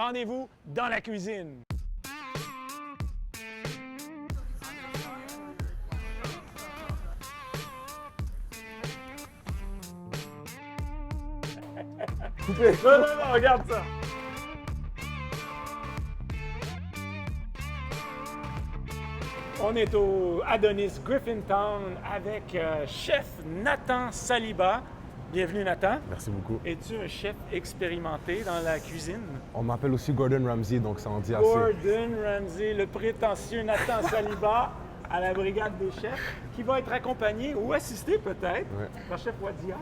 rendez-vous dans la cuisine. Coupé. Non, regarde ça. On est au Adonis Griffintown avec chef Nathan Saliba. Bienvenue Nathan. Merci beaucoup. Es-tu un chef expérimenté dans la cuisine? On m'appelle aussi Gordon Ramsay, donc ça en dit assez. Gordon Ramsay, le prétentieux Nathan Saliba à la brigade des chefs, qui va être accompagné ou assisté peut-être par chef Wadia.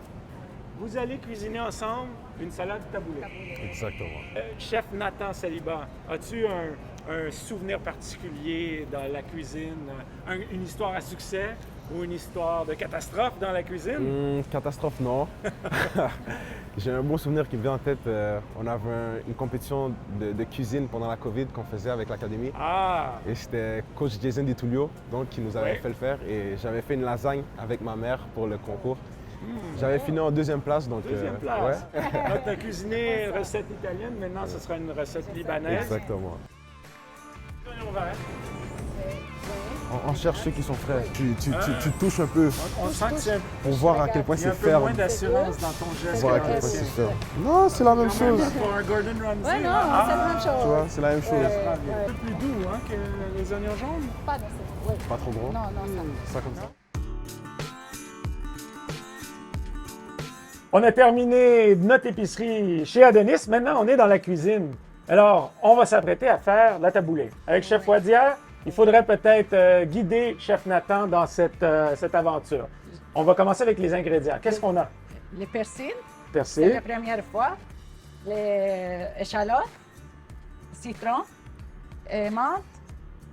Vous allez cuisiner ensemble une salade taboulé. Exactement. Chef Nathan Saliba, as-tu un souvenir particulier dans la cuisine, une histoire à succès ou une histoire de catastrophe dans la cuisine? Catastrophe, non. J'ai un bon souvenir qui me vient en tête. On avait une compétition de cuisine pendant la COVID qu'on faisait avec l'académie. Ah! Et c'était coach Jason DiTullio, donc qui nous avait fait le faire. Et j'avais fait une lasagne avec ma mère pour le concours. J'avais fini en deuxième place, donc... Deuxième place! Ouais. Donc, tu as cuisiné recette italienne, maintenant ce sera une recette libanaise. Exactement. On va, On cherche ceux qui sont frais. Tu touches un peu on sent que c'est pour voir à quel point c'est un peu ferme. moins d'assurance dans ton geste. Pour voir à quel point c'est ferme. Non, c'est la même chose. Pour un Gordon Ramsay. Ouais, non, c'est la même chose. Tu vois, c'est la même chose. Un peu plus doux hein, que les oignons jaunes. Pas d'assez. Oui. Pas trop gros. Non, ça. Ça comme ça. On a terminé notre épicerie chez Adonis. Maintenant, on est dans la cuisine. Alors, on va s'apprêter à faire la taboulée. Avec Chef Wadia, il faudrait peut-être guider Chef Nathan dans cette aventure. On va commencer avec les ingrédients. Qu'est-ce qu'on a? Les persils, c'est Persil, la première fois. Les échalotes, citron, menthe,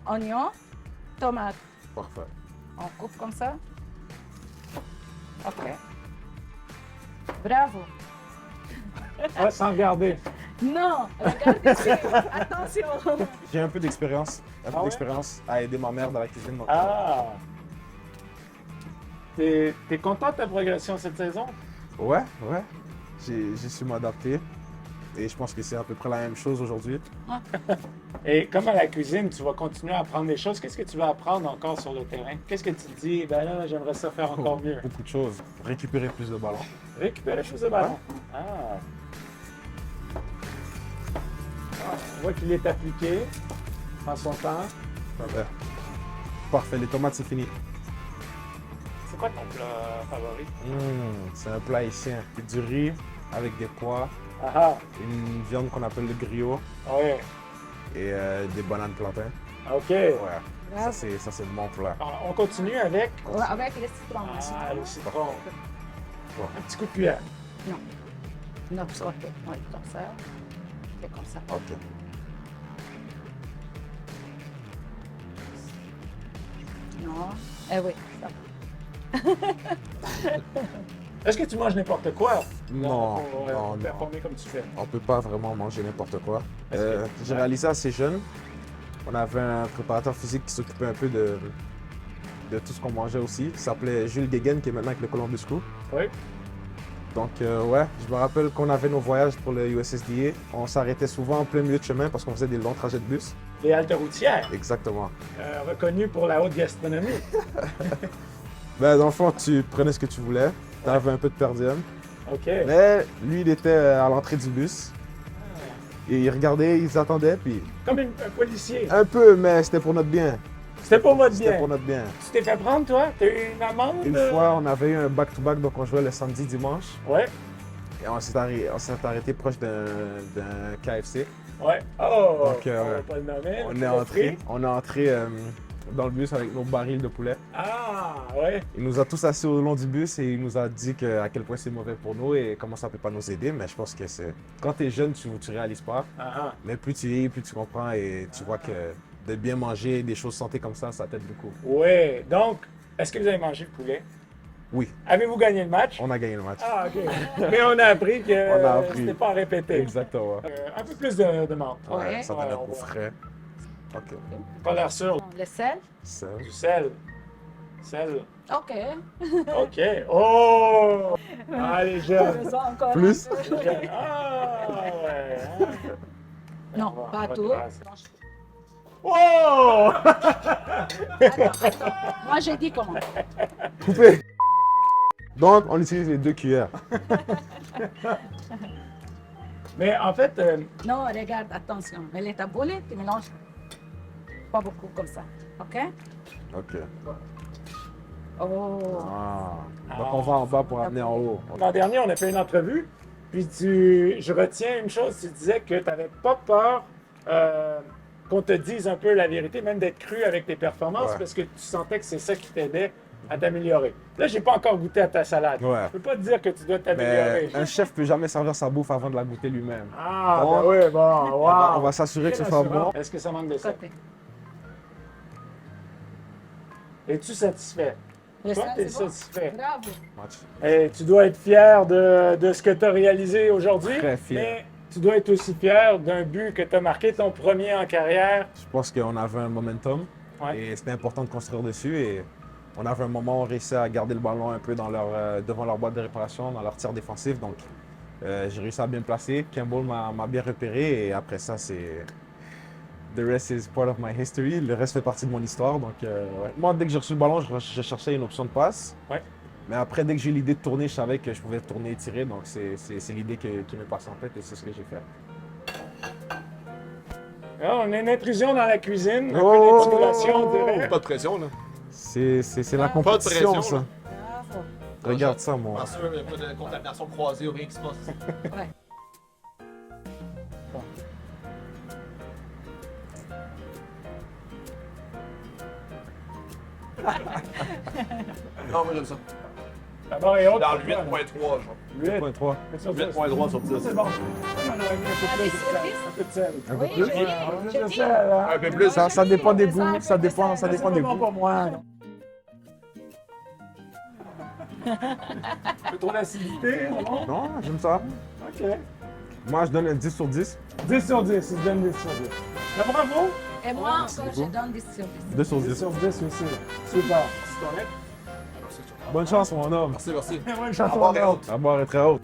oignon, tomate. Parfait. On coupe comme ça. OK. Bravo. sans regarder. Non, regardez, attention. J'ai un peu d'expérience. ouais? À aider ma mère dans la cuisine. Donc, Ah! T'es content de ta progression cette saison? Ouais. J'ai su m'adapter. Et je pense que c'est à peu près la même chose aujourd'hui. Et comme à la cuisine, tu vas continuer à apprendre des choses. Qu'est-ce que tu vas apprendre encore sur le terrain? Qu'est-ce que tu te dis? Ben là, j'aimerais ça faire encore mieux. Beaucoup de choses. Récupérer plus de ballons. Récupérer plus de ballon. Ah. On voit qu'il est appliqué. Prends son temps. Parfait. Parfait. Les tomates, c'est fini. C'est quoi ton plat favori? C'est un plat haïtien. Du riz avec des pois, Ah une viande qu'on appelle le griot ah! Oui. et des bananes plantains. OK. Ouais. Bravo. Ça, c'est mon plat. Alors, on continue avec Ouais, avec les citrons aussi. le citron. Bon. Un petit coup de cuillère. Non. Non, ça, OK. Oui, comme ça. C'est comme ça. OK. Non. Eh oui, ça. Est-ce que tu manges n'importe quoi? Non, Pour non. performer comme tu fais. On peut pas vraiment manger n'importe quoi. Est-ce que- J'ai réalisé assez jeune. On avait un préparateur physique qui s'occupait un peu de tout ce qu'on mangeait aussi. Il s'appelait Jules Guéguen, qui est maintenant avec le Columbus Crew. Oui. Donc, ouais, je me rappelle qu'on avait nos voyages pour le USSDA. On s'arrêtait souvent en plein milieu de chemin parce qu'on faisait des longs trajets de bus. Les haltes routières, Exactement. reconnues pour la haute gastronomie. Ben, dans le fond, tu prenais ce que tu voulais. Tu avais un peu de per diem. OK. Mais lui, il était à l'entrée du bus. Et il regardait, ils attendaient, puis Comme un policier. un peu, mais c'était pour notre bien. C'était pour votre C'était bien. pour notre bien. Tu t'es fait prendre, toi? T'as eu une amende? Une fois, on avait eu un back-to-back, donc on jouait le samedi, dimanche. Ouais. Et on s'est arrêté proche d'un KFC. Ouais. Oh! Donc, on va pas le nommer. On est entré dans le bus avec nos barils de poulet. Ah! Ouais. Il nous a tous assis au long du bus et il nous a dit à quel point c'est mauvais pour nous et comment ça peut pas nous aider. Mais je pense que c'est... Quand tu es jeune, tu réalises pas. Ah, Mais plus tu vieillis, plus tu comprends et tu vois que de bien manger, des choses santé comme ça t'aide beaucoup. ouais. Donc, est-ce que vous avez mangé le poulet? Oui, Avez-vous gagné le match? on a gagné le match. Ah, OK. Mais on a appris que On a appris. c'était pas à répéter. Exactement. Un peu plus de menthe. Ouais. Ça donne Ouais, un on goût voit. frais. OK. Pas l'air sûr. Le sel. Ça. Du sel. Sel. OK. OK. Oh! Ah, les jeunes. Faisons encore Plus? un peu. Ah, ouais. Hein? Non, On va- pas on va tout. débarrasser. Blanche. Oh! Attends. Moi, j'ai dit comment. Coupé. Donc, on utilise les 2 cuillères. Mais en fait, Non, regarde, attention. Mais les taboulés, tu mélanges pas beaucoup comme ça. OK? Ok. Oh. Ah. Donc, on va en bas pour amener en haut. l'an dernier, on a fait une entrevue, puis je retiens une chose, tu disais que tu n'avais pas peur qu'on te dise un peu la vérité, même d'être cru avec tes performances, Ouais. parce que tu sentais que c'est ça qui t'aidait à t'améliorer. Là, j'ai pas encore goûté à ta salade. Ouais. Je peux pas te dire que tu dois t'améliorer. Mais un chef peut jamais servir sa bouffe avant de la goûter lui-même. Ah, Bon. ben oui, bon, wow. On va s'assurer que ce soit bon. Est-ce que ça manque de ça? Côté. Es-tu satisfait? Le Toi, sel, t'es c'est bon? satisfait. Bravo. Et tu dois être fier de ce que tu as réalisé aujourd'hui. Très fier. Mais tu dois être aussi fier d'un but que tu as marqué, ton premier en carrière. Je pense qu'on avait un momentum Ouais. et c'était important de construire dessus. Et on avait un moment où on réussit à garder le ballon un peu dans devant leur boîte de réparation, dans leur tir défensif. Donc, j'ai réussi à bien me placer. Campbell m'a bien repéré et après ça, c'est. The rest is part of my history. Le reste fait partie de mon histoire. Donc, ouais. Moi, dès que j'ai reçu le ballon, je cherchais une option de passe. Ouais. Mais après, dès que j'ai eu l'idée de tourner, je savais que je pouvais tourner et tirer. Donc, c'est l'idée qui m'est passée en tête et c'est ce que j'ai fait. Là, on a une intrusion dans la cuisine, un Oh! peu d'intimidation, on dirait. Pas de pression, là. C'est la Pas de compétition, pression, ça. là. Bravo. Regarde ça, moi. Bien sûr, il n'y a pas de contamination croisée ou rien qui se passe. Ouais. Non, moi j'aime ça. La barre est haute. Dans le pour toi, 8.3, genre. là. 8. 8.3. 8.3 sur 10. C'est bon. On aurait mis un peu plus de sel. Un peu de sel. Un peu Oui, plus? j'ai dit, Un peu j'ai de dit. sel, hein. Un peu plus. Ça dépend des C'est ça, goûts. Ça dépend C'est des bon goûts. pour moi. Un peu trop d'acidité, non? Non, j'aime ça. OK. Moi, je donne un 10 sur 10. 10 sur 10, il se donne 10 sur 10. Mais bravo! Et moi, encore, je donne 10 sur 10. 2 sur 10 10. sur 10 aussi. Super. C'est correct? Bonne chance, mon homme. Merci, merci. Moi, une À chanson boire et d'or. autres. La barre est très haute.